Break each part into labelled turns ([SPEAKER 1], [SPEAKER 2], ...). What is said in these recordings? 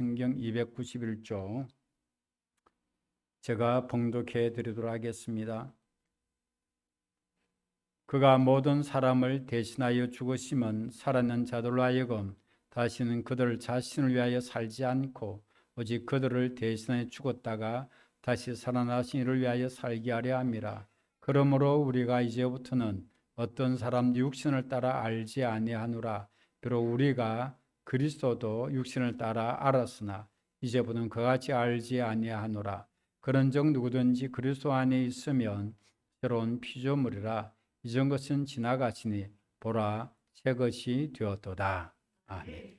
[SPEAKER 1] 성경 291조 제가 봉독해 드리도록 하겠습니다. 그가 모든 사람을 대신하여 죽으심은 살아있는 자들로 하여금 다시는 그들 자신을 위하여 살지 않고 오직 그들을 대신하여 죽었다가 다시 살아나신 이를 위하여 살게 하려 함이라. 그러므로 우리가 이제부터는 어떤 사람 육신을 따라 알지 아니하노라. 비록 우리가 그리스도도 육신을 따라 알았으나 이제부터는 그같이 알지 아니하노라. 그런즉 누구든지 그리스도 안에 있으면 새로운 피조물이라. 이전 것은 지나가시니 보라 새 것이 되었도다. 아멘.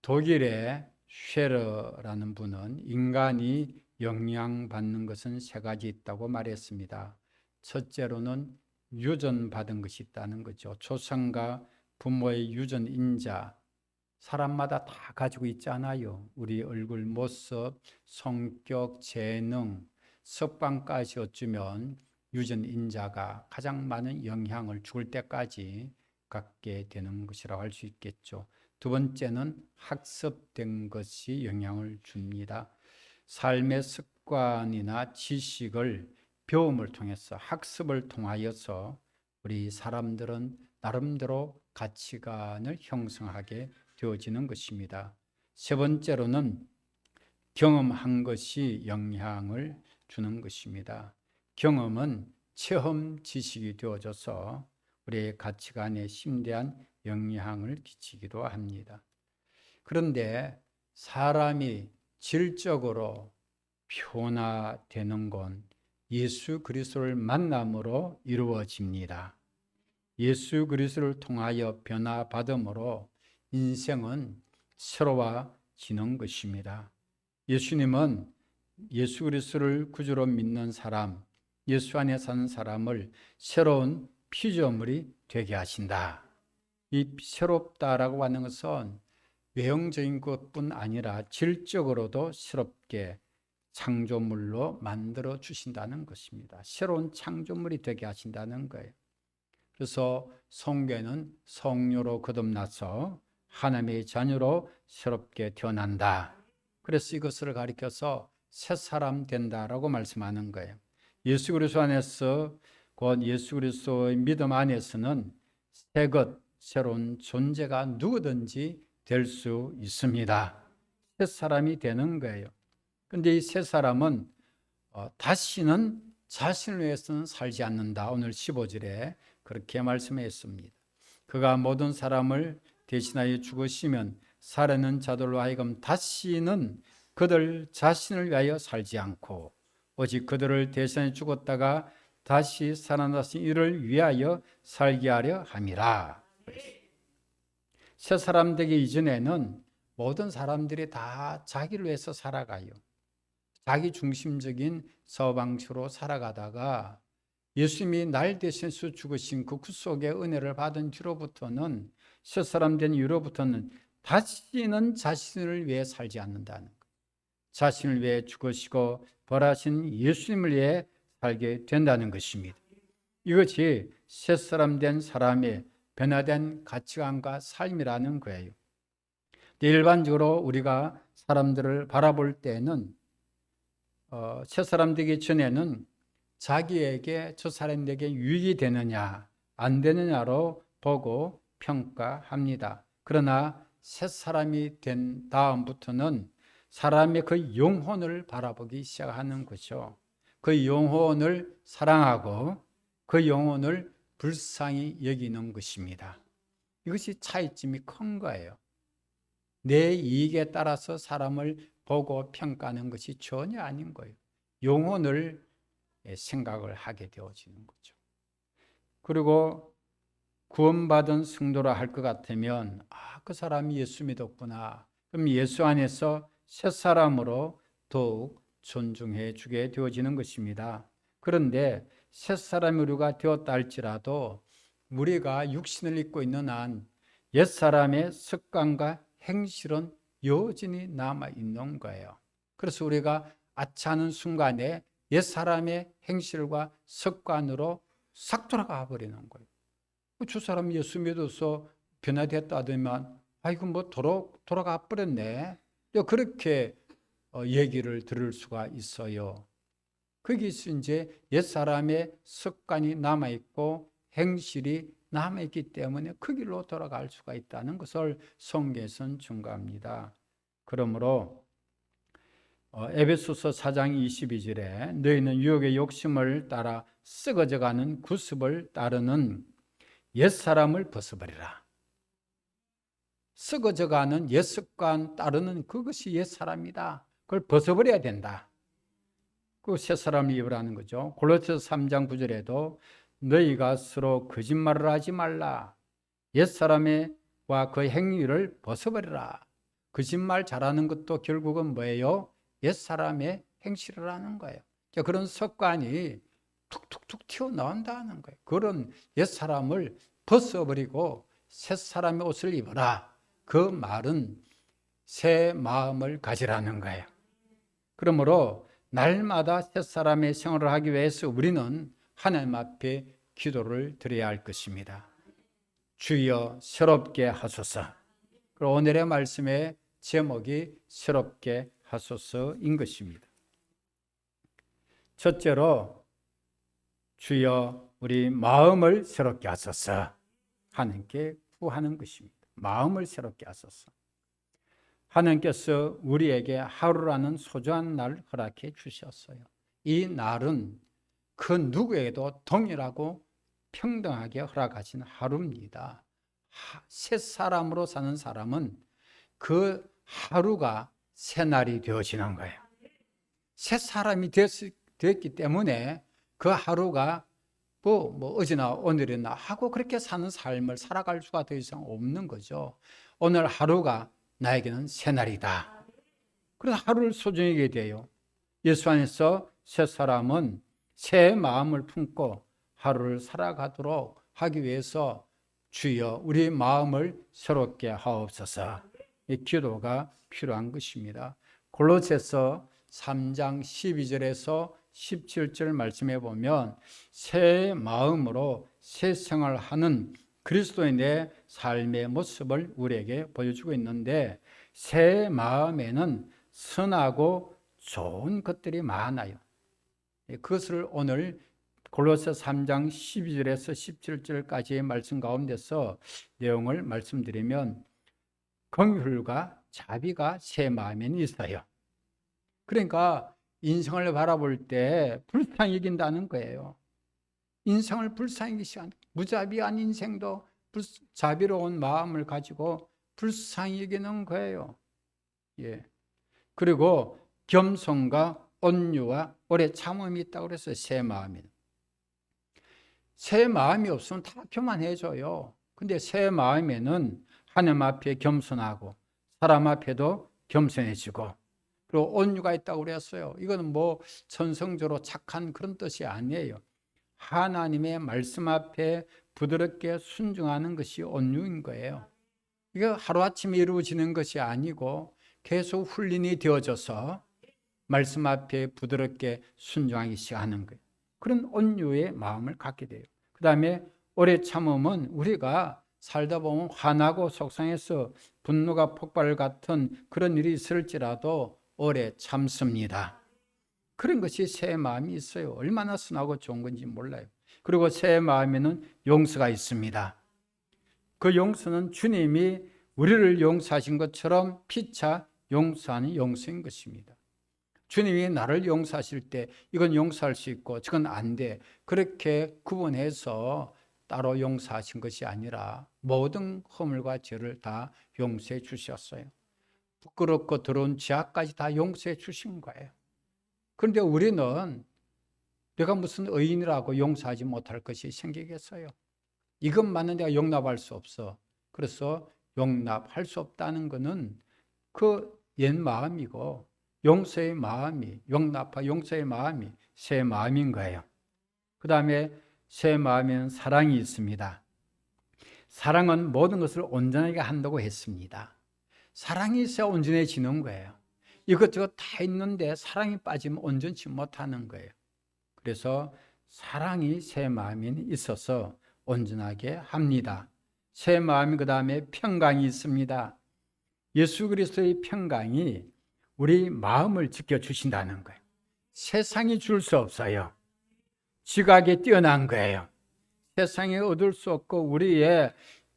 [SPEAKER 1] 독일의 쉐러라는 분은 인간이 영향받는 것은 세 가지 있다고 말했습니다. 첫째로는 유전받은 것이 있다는 거죠. 조상과 부모의 유전 인자, 사람마다 다 가지고 있잖아요. 우리 얼굴 모습, 성격, 재능, 습관까지 어쩌면 유전 인자가 가장 많은 영향을 죽을 때까지 갖게 되는 것이라고 할 수 있겠죠. 두 번째는 학습된 것이 영향을 줍니다. 삶의 습관이나 지식을 배움을 통해서 학습을 통하여서 우리 사람들은 나름대로 가치관을 형성하게 되어지는 것입니다. 세 번째로는 경험한 것이 영향을 주는 것입니다. 경험은 체험 지식이 되어져서 우리의 가치관에 심대한 영향을 끼치기도 합니다. 그런데 사람이 질적으로 변화되는 건 예수 그리스도를 만남으로 이루어집니다. 예수 그리스도를 통하여 변화받음으로 인생은 새로워지는 것입니다. 예수님은 예수 그리스도를 구주로 믿는 사람, 예수 안에 사는 사람을 새로운 피조물이 되게 하신다. 이 새롭다라고 하는 것은 외형적인 것뿐 아니라 질적으로도 새롭게 창조물로 만들어 주신다는 것입니다. 새로운 창조물이 되게 하신다는 거예요. 그래서 성경에는 성녀로 거듭나서 하나님의 자녀로 새롭게 태어난다. 그래서 이것을 가리켜서 새 사람 된다라고 말씀하는 거예요. 예수 그리스도 안에서 곧 예수 그리스도의 믿음 안에서는 새 것, 새로운 존재가 누구든지 될 수 있습니다. 새 사람이 되는 거예요. 그런데 이 새 사람은 다시는 자신을 위해서는 살지 않는다. 오늘 15절에 그렇게 말씀했습니다. 그가 모든 사람을 대신하여 죽으시면 살아있는 자들로 하여금 다시는 그들 자신을 위하여 살지 않고 오직 그들을 대신하여 죽었다가 다시 살아나신 이를 위하여 살게 하려 함이라. 새 사람 되기 이전에는 모든 사람들이 다 자기를 위해서 살아가요. 자기 중심적인 사고방식으로 살아가다가 예수님이 날 대신해서 죽으신 그 구속의 은혜를 받은 뒤로부터는 새 사람 된 이후로부터는 다시는 자신을 위해 살지 않는다는 것. 자신을 위해 죽으시고 벌하신 예수님을 위해 살게 된다는 것입니다. 이것이 새 사람 된 사람의 변화된 가치관과 삶이라는 거예요. 일반적으로 우리가 사람들을 바라볼 때는 새 사람 되기 전에는 자기에게 저 사람에게 유익이 되느냐 안 되느냐로 보고 평가합니다. 그러나 새 사람이 된 다음부터는 사람의 그 영혼을 바라보기 시작하는 것이죠. 그 영혼을 사랑하고 그 영혼을 불쌍히 여기는 것입니다. 이것이 차이점이 큰 거예요. 내 이익에 따라서 사람을 보고 평가하는 것이 전혀 아닌 거예요. 영혼을 생각을 하게 되어지는 거죠. 그리고 구원받은 성도라 할 것 같으면 그 사람이 예수 믿었구나. 그럼 예수 안에서 새 사람으로 더욱 존중해 주게 되어지는 것입니다. 그런데 새 사람이 우리가 되었다 할지라도 우리가 육신을 입고 있는 한 옛사람의 습관과 행실은 여전히 남아있는 거예요. 그래서 우리가 아차하는 순간에 옛사람의 행실과 습관으로 싹 돌아가 버리는 거예요. 저 사람 예수 믿어서 변화됐다 하더만 아이고 뭐 돌아가 버렸네. 그렇게 얘기를 들을 수가 있어요. 거기서 이제 옛사람의 습관이 남아있고 행실이 남아있기 때문에 그 길로 돌아갈 수가 있다는 것을 성경에서는 증거합니다. 그러므로 에베소서 4장 22절에 너희는 유혹의 욕심을 따라 썩어져가는 구습을 따르는 옛사람을 벗어버리라. 썩어져가는 옛습관 따르는 그것이 옛사람이다. 그걸 벗어버려야 된다. 그 새사람을 입으라는 거죠. 골로새서 3장 9절에도 너희가 서로 거짓말을 하지 말라. 옛사람과 그 행위를 벗어버리라. 거짓말 잘하는 것도 결국은 뭐예요? 옛사람의 행실을 하는 거예요. 그런 습관이 툭툭툭 튀어나온다는 거예요. 그런 옛사람을 벗어버리고 새사람의 옷을 입어라. 그 말은 새 마음을 가지라는 거예요. 그러므로 날마다 새사람의 생활을 하기 위해서 우리는 하나님 앞에 기도를 드려야 할 것입니다. 주여 새롭게 하소서. 오늘의 말씀의 제목이 새롭게 하소서인 것입니다. 첫째로 주여 우리 마음을 새롭게 하소서 하나님께 구하는 것입니다. 마음을 새롭게 하소서. 하나님께서 우리에게 하루라는 소중한 날을 허락해 주셨어요. 이 날은 그 누구에게도 동일하고 평등하게 허락하신 하루입니다. 새 사람으로 사는 사람은 그 하루가 새 날이 되어지는 거예요. 새 사람이 됐기 때문에 그 하루가 뭐 어제나 오늘이나 하고 그렇게 사는 삶을 살아갈 수가 더 이상 없는 거죠. 오늘 하루가 나에게는 새 날이다. 그래서 하루를 소중히 여기게 돼요. 예수 안에서 새 사람은 새 마음을 품고 하루를 살아가도록 하기 위해서 주여 우리 마음을 새롭게 하옵소서. 이 기도가 필요한 것입니다. 골로새서 3장 12절에서 17절 말씀해 보면 새 마음으로 새 생활하는 그리스도인의 삶의 모습을 우리에게 보여주고 있는데 새 마음에는 선하고 좋은 것들이 많아요. 그것을 오늘 골로새 3장 12절에서 17절까지의 말씀 가운데서 내용을 말씀드리면 긍휼과 자비가 새 마음에는 있어요. 그러니까 인생을 바라볼 때 불쌍히 여긴다는 거예요. 인생을 불쌍히 여기시 무자비한 인생도 자비로운 마음을 가지고 불쌍히 여기는 거예요. 예. 그리고 겸손과 온유와 오래 참음이 있다고 그래서 새 마음이. 새 마음이 없으면 다 교만해져요. 근데 새 마음에는 하나님 앞에 겸손하고 사람 앞에도 겸손해지고 그리고 온유가 있다고 그랬어요. 이거는 뭐 천성적으로 착한 그런 뜻이 아니에요. 하나님의 말씀 앞에 부드럽게 순종하는 것이 온유인 거예요. 이거 하루아침에 이루어지는 것이 아니고 계속 훈련이 되어져서 말씀 앞에 부드럽게 순종하기 시작하는 거예요. 그런 온유의 마음을 갖게 돼요. 그 다음에 오래 참음은 우리가 살다 보면 화나고 속상해서 분노가 폭발 같은 그런 일이 있을지라도 오래 참습니다. 그런 것이 새 마음이 있어요. 얼마나 순하고 좋은 건지 몰라요. 그리고 새 마음에는 용서가 있습니다. 그 용서는 주님이 우리를 용서하신 것처럼 피차 용서하는 용서인 것입니다. 주님이 나를 용서하실 때 이건 용서할 수 있고 저건 안 돼. 그렇게 구분해서 따로 용서하신 것이 아니라 모든 허물과 죄를 다 용서해 주셨어요. 부끄럽고 더러운 죄악까지 다 용서해 주신 거예요. 그런데 우리는 내가 무슨 의인이라고 용서하지 못할 것이 생기겠어요? 이것만은 내가 용납할 수 없어. 그래서 용납할 수 없다는 것은 그 옛 마음이고 용서의 마음이 용납과 용서의 마음이 새 마음인 거예요. 그 다음에 새 마음에는 사랑이 있습니다. 사랑은 모든 것을 온전하게 한다고 했습니다. 사랑이 있어야 온전해지는 거예요. 이것저것 다 있는데 사랑이 빠지면 온전치 못하는 거예요. 그래서 사랑이 새 마음에 있어서 온전하게 합니다. 새 마음이 그 다음에 평강이 있습니다. 예수 그리스도의 평강이 우리 마음을 지켜주신다는 거예요. 세상이 줄 수 없어요. 지각에 뛰어난 거예요. 세상에 얻을 수 없고 우리의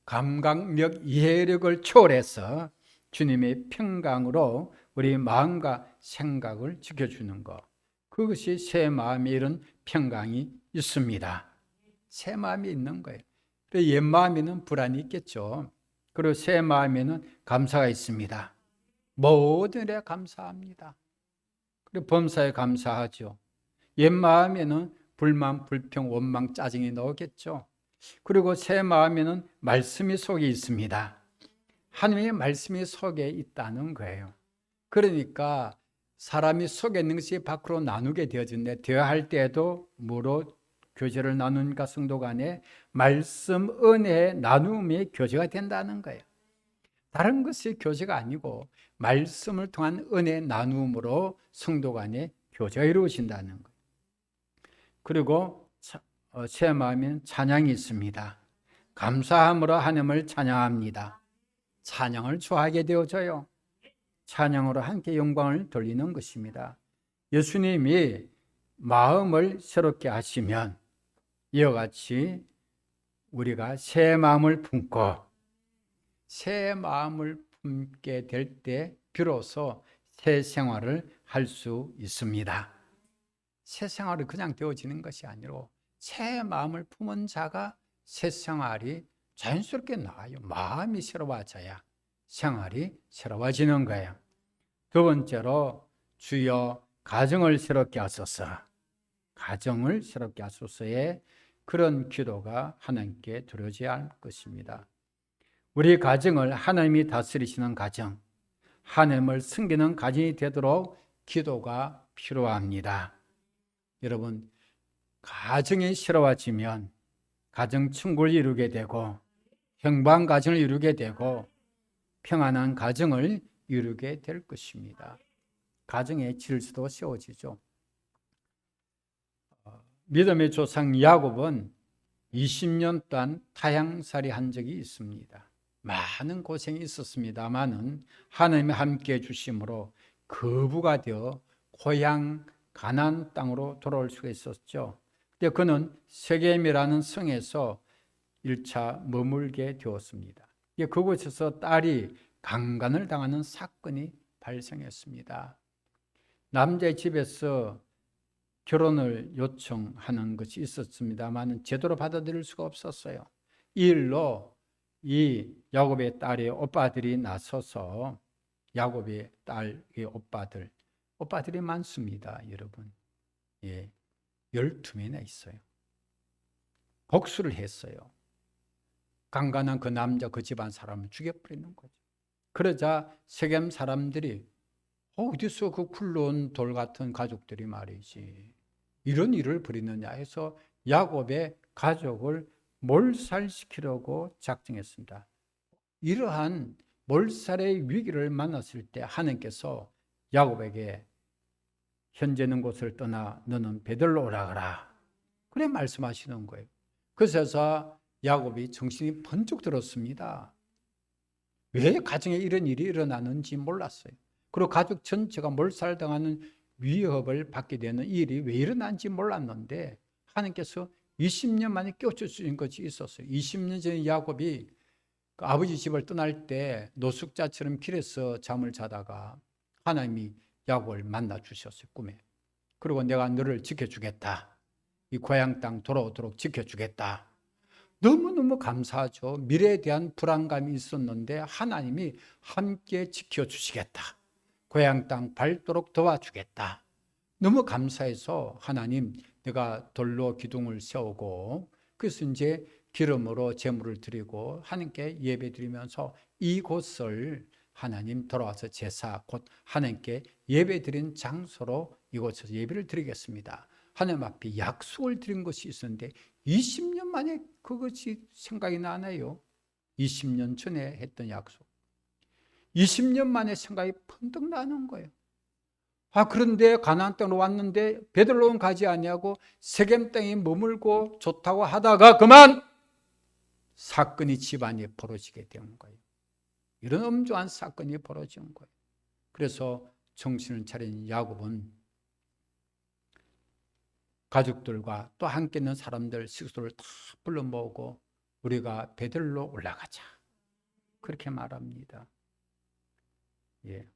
[SPEAKER 1] 감각력, 이해력을 초월해서 주님의 평강으로 우리 마음과 생각을 지켜주는 것. 그것이 새 마음에 이런 평강이 있습니다. 새 마음이 있는 거예요. 옛 마음에는 불안이 있겠죠. 그리고 새 마음에는 감사가 있습니다. 모든 일에 감사합니다. 그리고 범사에 감사하죠. 옛 마음에는 불만, 불평, 원망, 짜증이 나오겠죠. 그리고 새 마음에는 말씀이 속에 있습니다. 하나님의 말씀이 속에 있다는 거예요. 그러니까 사람이 속에 있는 것이 밖으로 나누게 되어진데 대화할 때에도 무로 교제를 나누니까 성도 간에 말씀, 은혜의 나눔의 교제가 된다는 거예요. 다른 것이 교제가 아니고 말씀을 통한 은혜 나눔으로 성도 간에 교제가 이루어진다는 거예요. 그리고 새 마음에는 찬양이 있습니다. 감사함으로 하나님을 찬양합니다. 찬양을 좋아하게 되어져요. 찬양으로 함께 영광을 돌리는 것입니다. 예수님이 마음을 새롭게 하시면 이와 같이 우리가 새 마음을 품고 새 마음을 품게 될 때 비로소 새 생활을 할 수 있습니다. 새 생활이 그냥 되어지는 것이 아니고 새 마음을 품은 자가 새 생활이 자연스럽게 나와요. 마음이 새로워져야 생활이 새로워지는 거예요. 두 번째로 주여 가정을 새롭게 하소서. 가정을 새롭게 하소서의 그런 기도가 하나님께 드려져야 할 것입니다. 우리 가정을 하나님이 다스리시는 가정, 하나님을 섬기는 가정이 되도록 기도가 필요합니다. 여러분, 가정이 새로워지면 가정 친구를 이루게 되고 평범한 가정을 이루게 되고 평안한 가정을 이루게 될 것입니다. 가정의 질서도 세워지죠. 믿음의 조상 야곱은 20년 동안 타향살이 한 적이 있습니다. 많은 고생이 있었습니다마는 하나님이 함께해 주심으로 거부가 되어 고향 가나안 땅으로 돌아올 수가 있었죠. 근데 그는 세겜이라는 성에서 1차 머물게 되었습니다. 그곳에서 딸이 강간을 당하는 사건이 발생했습니다. 남자의 집에서 결혼을 요청하는 것이 있었습니다만 제대로 받아들일 수가 없었어요. 이 일로 이 야곱의 딸의 오빠들이 나서서 야곱의 딸의 오빠들이 많습니다. 여러분, 12명이나 있어요. 복수를 했어요. 강간한 그 남자, 그 집안 사람을 죽여버리는 거죠. 그러자 세겜 사람들이 어디서 그 굴러온 돌 같은 가족들이 말이지 이런 일을 벌이느냐 해서 야곱의 가족을 몰살시키려고 작정했습니다. 이러한 몰살의 위기를 만났을 때 하나님께서 야곱에게 현재 있는 곳을 떠나 너는 베들로 오라가라 그래 말씀하시는 거예요. 그래서 야곱이 정신이 번쩍 들었습니다. 왜 가정에 이런 일이 일어나는지 몰랐어요. 그리고 가족 전체가 몰살당하는 위협을 받게 되는 일이 왜 일어난지 몰랐는데 하나님께서 20년 만에 깨우쳐주신 것이 있었어요. 20년 전에 야곱이 그 아버지 집을 떠날 때 노숙자처럼 길에서 잠을 자다가 하나님이 야곱을 만나 주셨어요. 꿈에. 그리고 내가 너를 지켜주겠다. 이 고향 땅 돌아오도록 지켜주겠다. 너무너무 감사하죠. 미래에 대한 불안감이 있었는데 하나님이 함께 지켜주시겠다. 고향 땅 밟도록 도와주겠다. 너무 감사해서 하나님 내가 돌로 기둥을 세우고 그래서 이제 기름으로 제물을 드리고 하나님께 예배 드리면서 이곳을 하나님 돌아와서 제사 곧 하나님께 예배 드린 장소로 이곳에서 예배를 드리겠습니다. 하나님 앞에 약속을 드린 것이 있었는데 20년 만에 그것이 생각이 나네요. 20년 전에 했던 약속. 20년 만에 생각이 번뜩 나는 거예요. 그런데 가나안 땅으로 왔는데 베들로는 가지 아니하고 세겜 땅에 머물고 좋다고 하다가 그만 사건이 집안에 벌어지게 된 거예요. 이런 엄중한 사건이 벌어진 거예요. 그래서 정신을 차린 야곱은 가족들과 또 함께 있는 사람들, 식구들을 다 불러 모으고 우리가 베들로 올라가자, 그렇게 말합니다.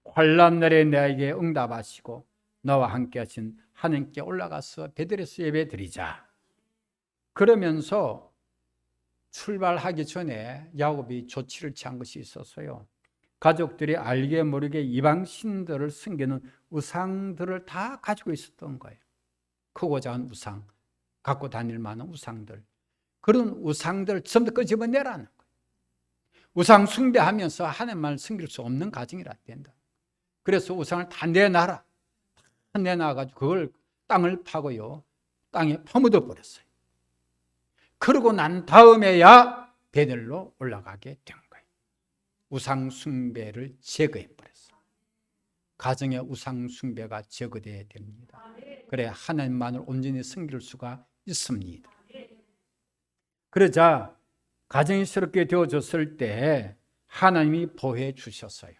[SPEAKER 1] 환난 날에 내게 응답하시고 나와 함께 하신 하나님께 올라가서 베들에서 예배드리자. 그러면서 출발하기 전에 야곱이 조치를 취한 것이 있었어요. 가족들이 알게 모르게 이방 신들을 섬기는 우상들을 다 가지고 있었던 거예요. 크고 작은 우상, 갖고 다닐 만한 우상들, 그런 우상들을 전부 끄집어내라는 거예요. 우상 숭배하면서 하나님만 섬길 수 없는 가정이라 된다. 그래서 우상을 다 내놔라. 다 내놔가지고 그걸 땅을 파고요, 땅에 파묻어 버렸어요. 그러고 난 다음에야 베들로 올라가게 된 거예요. 우상 숭배를 제거해 버렸어요. 가정의 우상 숭배가 제거되어야 됩니다. 그래 하나님만을 온전히 섬길 수가 있습니다. 그러자 가정이 새롭게 되어졌을 때 하나님이 보호해 주셨어요.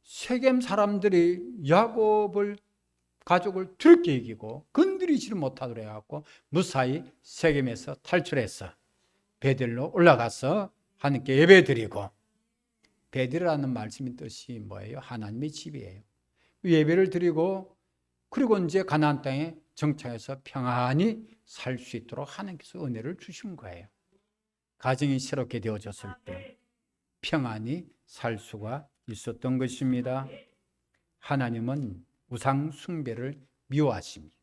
[SPEAKER 1] 세겜 사람들이 야곱을 가족을 들게 이기고 건드리지를 못하도록 해갖고 무사히 세겜에서 탈출해서 베들로 올라가서 하나님께 예배드리고, 베들이라는 말씀의 뜻이 뭐예요? 하나님의 집이에요. 예배를 드리고 그리고 이제 가나안 땅에 정착해서 평안히 살 수 있도록 하나님께서 은혜를 주신 거예요. 가정이 새롭게 되어졌을 때 평안히 살 수가 있었던 것입니다. 하나님은 우상 숭배를 미워하십니다.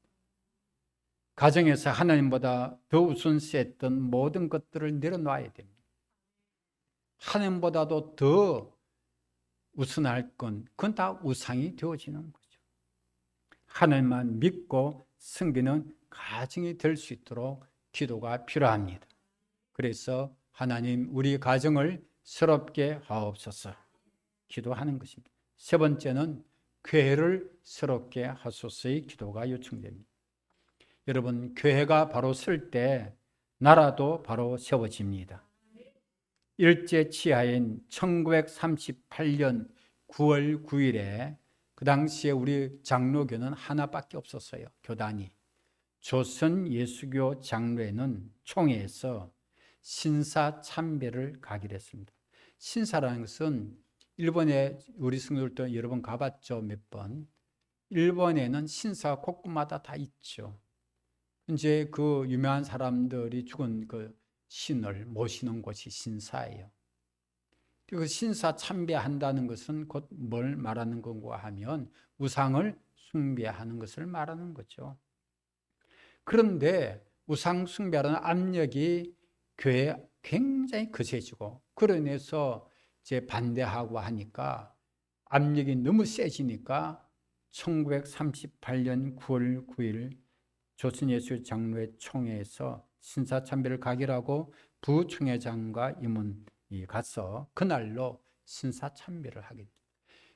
[SPEAKER 1] 가정에서 하나님보다 더 우선시했던 모든 것들을 내려놔야 됩니다. 하나님보다도 더 우선할 건 그건 다 우상이 되어지는 거죠. 하나님만 믿고 섬기는 가정이 될 수 있도록 기도가 필요합니다. 그래서 하나님 우리 가정을 새롭게 하옵소서 기도하는 것입니다. 세 번째는 교회를 새롭게 하소서의 기도가 요청됩니다. 여러분, 교회가 바로 설 때 나라도 바로 세워집니다. 일제 치하인 1938년 9월 9일에 그 당시에 우리 장로교는 하나밖에 없었어요. 교단이. 조선 예수교 장로회는 총회에서 신사 참배를 가기로 했습니다. 신사라는 것은 일본에 우리 성도들도 여러 번 가봤죠. 몇 번. 일본에는 신사가 곳곳마다 다 있죠. 이제 그 유명한 사람들이 죽은 그 신을 모시는 곳이 신사예요. 그 신사 참배한다는 것은 곧 뭘 말하는 건가 하면 우상을 숭배하는 것을 말하는 거죠. 그런데 우상 숭배하는 압력이 교회에 굉장히 거세지고 그로 인해서 이제 반대하고 하니까 압력이 너무 세지니까 1938년 9월 9일 조선예수 장로회 총회에서 신사참배를 가기로 하고 부총회장과 임원이 가서 그날로 신사참배를 하게 됩니다.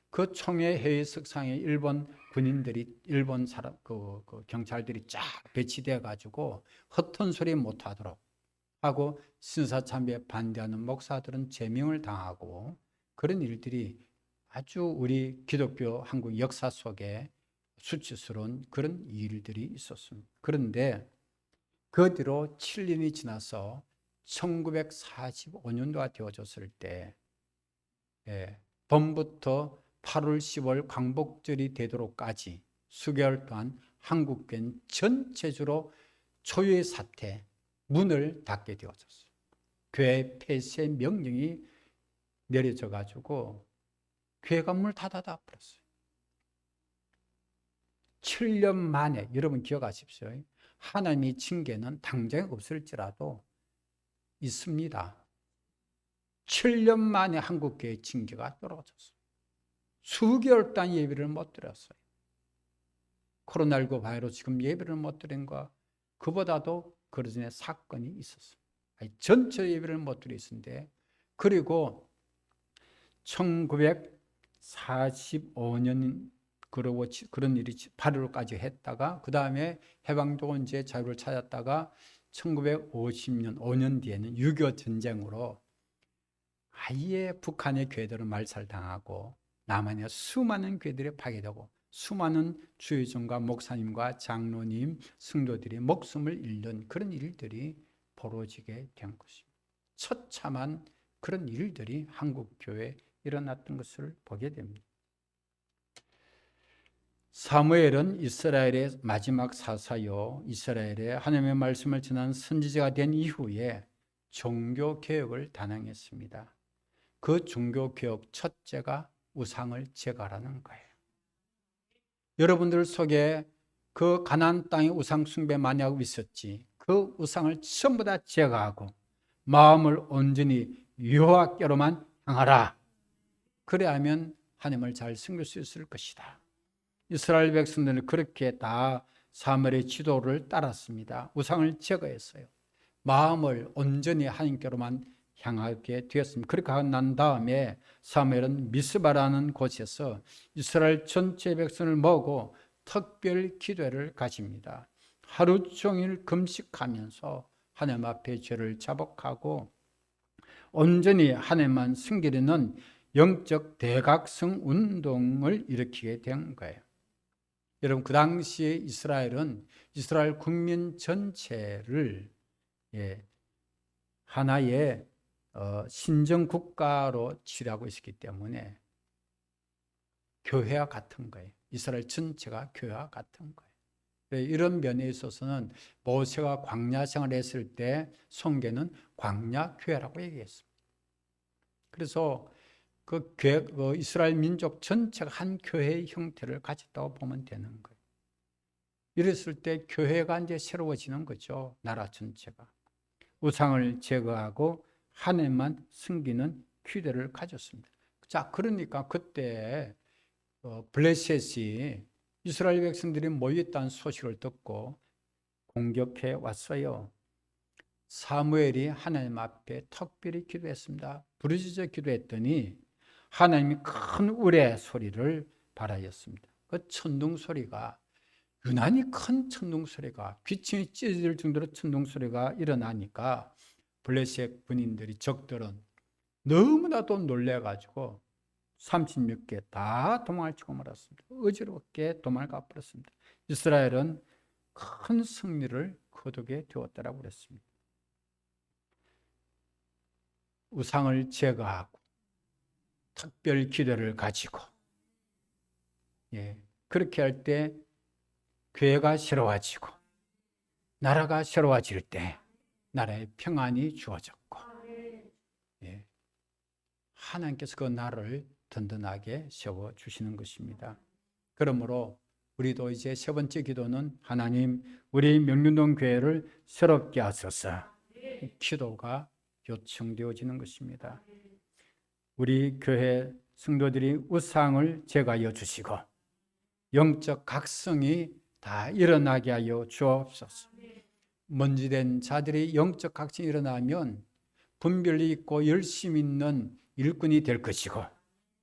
[SPEAKER 1] 그 총회 회의석상에 일본 군인들이 일본 사람 그 경찰들이 쫙 배치돼 가지고 헛된 소리 못 하도록 하고 신사참배에 반대하는 목사들은 제명을 당하고 그런 일들이 아주 우리 기독교 한국 역사 속에 수치스러운 그런 일들이 있었습니다. 그런데 그 뒤로 7년이 지나서 1945년도가 되어졌을 때 봄부터 8월 10월 광복절이 되도록까지 수개월 동안 한국교회는 전체적으로 초유의 사태, 문을 닫게 되어졌어요. 교회 폐쇄 명령이 내려져 가지고 교회가 문을 닫아 버렸어요. 7년 만에, 여러분 기억하십시오. 하나님의 징계는 당장에 없을지라도 있습니다. 7년 만에 한국교회 징계가 떨어졌어요. 수개월 동안 예배를 못 드렸어요. 코로나19 바이러스 지금 예배를 못 드린 거 그보다도 그 전에 사건이 있었어요. 전체 예배를 못 드렸는데, 그리고 1945년 그러고 그런 일이 8월까지 했다가 그 다음에 해방되고 이제 자유를 찾았다가 1950년 5년 뒤에는 6.25 전쟁으로 아예 북한의 교회들은 말살당하고 남한의 수많은 교회들이 파괴되고 수많은 주의종과 목사님과 장로님, 성도들이 목숨을 잃는 그런 일들이 벌어지게 된 것입니다. 처참한 그런 일들이 한국 교회에 일어났던 것을 보게 됩니다. 사무엘은 이스라엘의 마지막 사사요, 이스라엘에 하나님의 말씀을 전한 선지자가 된 이후에 종교개혁을 단행했습니다. 그 종교개혁 첫째가 우상을 제거하라는 거예요. 여러분들 속에 그 가나안 땅에 우상 숭배 많이 하고 있었지. 그 우상을 전부 다 제거하고 마음을 온전히 여호와께로만 향하라. 그래야면 하나님을 잘 섬길 수 있을 것이다. 이스라엘 백성들은 그렇게 다 사무엘의 지도를 따랐습니다. 우상을 제거했어요. 마음을 온전히 하나님께로만 향하게 되었습니다. 그렇게 하고 난 다음에 사무엘은 미스바라는 곳에서 이스라엘 전체 백성을 모으고 특별 기도회를 가집니다. 하루 종일 금식하면서 하나님 앞에 죄를 자복하고 온전히 하나님만 섬기려는 영적 대각성 운동을 일으키게 된 거예요. 여러분, 그 당시에 이스라엘은 이스라엘 국민 전체를 하나의 신정 국가로 치료하고 있었기 때문에 교회와 같은 거예요. 이스라엘 전체가 교회와 같은 거예요. 이런 면에 있어서는 모세가 광야 생활을 했을 때 성경은 광야 교회라고 얘기했습니다. 그래서 그 이스라엘 민족 전체가 한 교회의 형태를 가졌다고 보면 되는 거예요. 이랬을 때 교회가 이제 새로워지는 거죠. 나라 전체가. 우상을 제거하고 하나님만 섬기는 기대를 가졌습니다. 자, 그러니까 그때 블레셋이 이스라엘 백성들이 모였다는 소식을 듣고 공격해 왔어요. 사무엘이 하나님 앞에 특별히 기도했습니다. 부르짖어 기도했더니 하나님이 큰 우레 소리를 발하였습니다. 그 천둥 소리가 유난히 큰 천둥 소리가 귀층이 찢어질 정도로 천둥 소리가 일어나니까 블레셋 군인들이 적들은 너무나도 놀래가지고 30몇 개 다 도망을 치고 말았습니다. 어지럽게 도망가 버렸습니다. 이스라엘은 큰 승리를 거두게 되었다라고 그랬습니다. 우상을 제거하고 특별 기도를 가지고 그렇게 할 때 교회가 새로워지고 나라가 새로워질 때 나라에 평안이 주어졌고 하나님께서 그 나라를 든든하게 세워주시는 것입니다. 그러므로 우리도 이제 세 번째 기도는 하나님 우리 명륜동 교회를 새롭게 하소서. 기도가 요청되어지는 것입니다. 우리 교회 성도들이 우상을 제거하여 주시고 영적 각성이 다 일어나게 하여 주옵소서. 먼지된 자들이 영적 각성이 일어나면 분별이 있고 열심 있는 일꾼이 될 것이고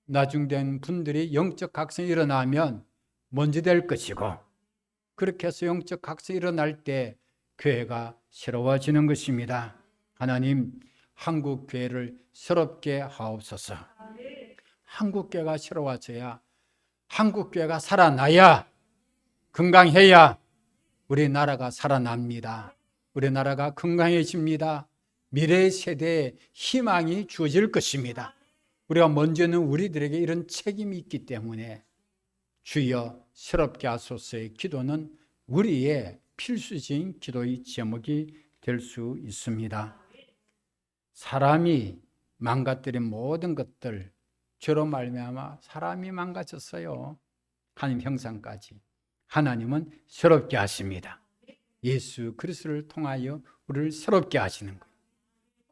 [SPEAKER 1] 나중된 분들이 영적 각성이 일어나면 먼지 될 것이고 그렇게 해서 영적 각성이 일어날 때 교회가 새로워지는 것입니다. 하나님 한국 교회를 새롭게 하옵소서. 한국 교회가 새로워져야 한국 교회가 살아나야 건강해야 우리나라가 살아납니다. 우리나라가 건강해집니다. 미래 세대에 희망이 주어질 것입니다. 우리가 먼저는 우리들에게 이런 책임이 있기 때문에 주여 새롭게 하소서의 기도는 우리의 필수적인 기도의 제목이 될 수 있습니다. 사람이 망가뜨린 모든 것들 죄로 말미암아 사람이 망가졌어요. 하나님 형상까지. 하나님은 새롭게 하십니다. 예수 그리스도를 통하여 우리를 새롭게 하시는 거예요.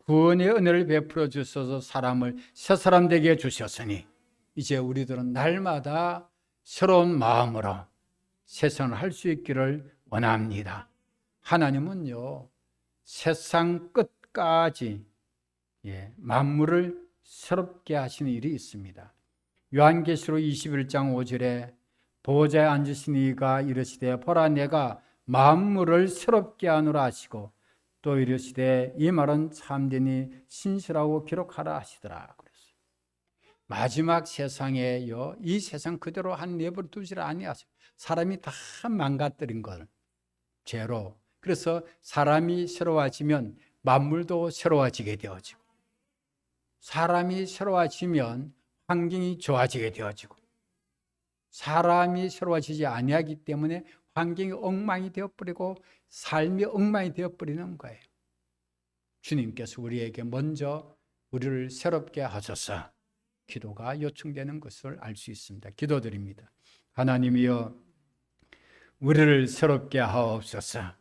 [SPEAKER 1] 구원의 은혜를 베풀어 주셔서 사람을 새 사람 되게 해주셨으니 이제 우리들은 날마다 새로운 마음으로 세상을 할 수 있기를 원합니다. 하나님은요 세상 끝까지 만물을 새롭게 하시는 일이 있습니다. 요한계시록 21장 5절에 보좌에 앉으신 이가 이르시되 보라 내가 만물을 새롭게 하노라 하시고 또 이르시되 이 말은 참되니 신실하고 기록하라 하시더라. 그랬어요. 마지막 세상에요, 이 세상 그대로 한 내버려 두지를 아니하세요. 사람이 다 망가뜨린 걸 죄로. 그래서 사람이 새로워지면 만물도 새로워지게 되어지고, 사람이 새로워지면 환경이 좋아지게 되어지고, 사람이 새로워지지 아니하기 때문에 환경이 엉망이 되어버리고 삶이 엉망이 되어버리는 거예요. 주님께서 우리에게 먼저 우리를 새롭게 하셔서 기도가 요청되는 것을 알 수 있습니다. 기도드립니다. 하나님이여, 우리를 새롭게 하옵소서.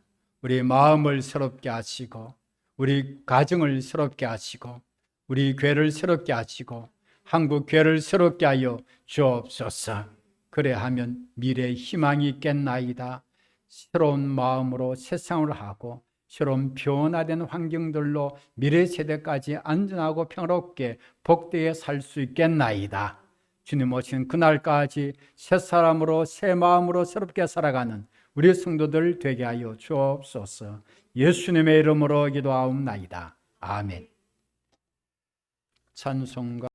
[SPEAKER 1] 우리 마음을 새롭게 하시고, 우리 가정을 새롭게 하시고, 우리 교회를 새롭게 하시고, 한국 교회를 새롭게 하여 주옵소서. 그래하면 미래의 희망이 있겠나이다. 새로운 마음으로 세상을 하고 새로운 변화된 환경들로 미래 세대까지 안전하고 평화롭게 복되게 살 수 있겠나이다. 주님 오신 그날까지 새 사람으로 새 마음으로 새롭게 살아가는 우리 성도들 되게 하여 주옵소서. 예수님의 이름으로 기도하옵나이다. 아멘. 찬송가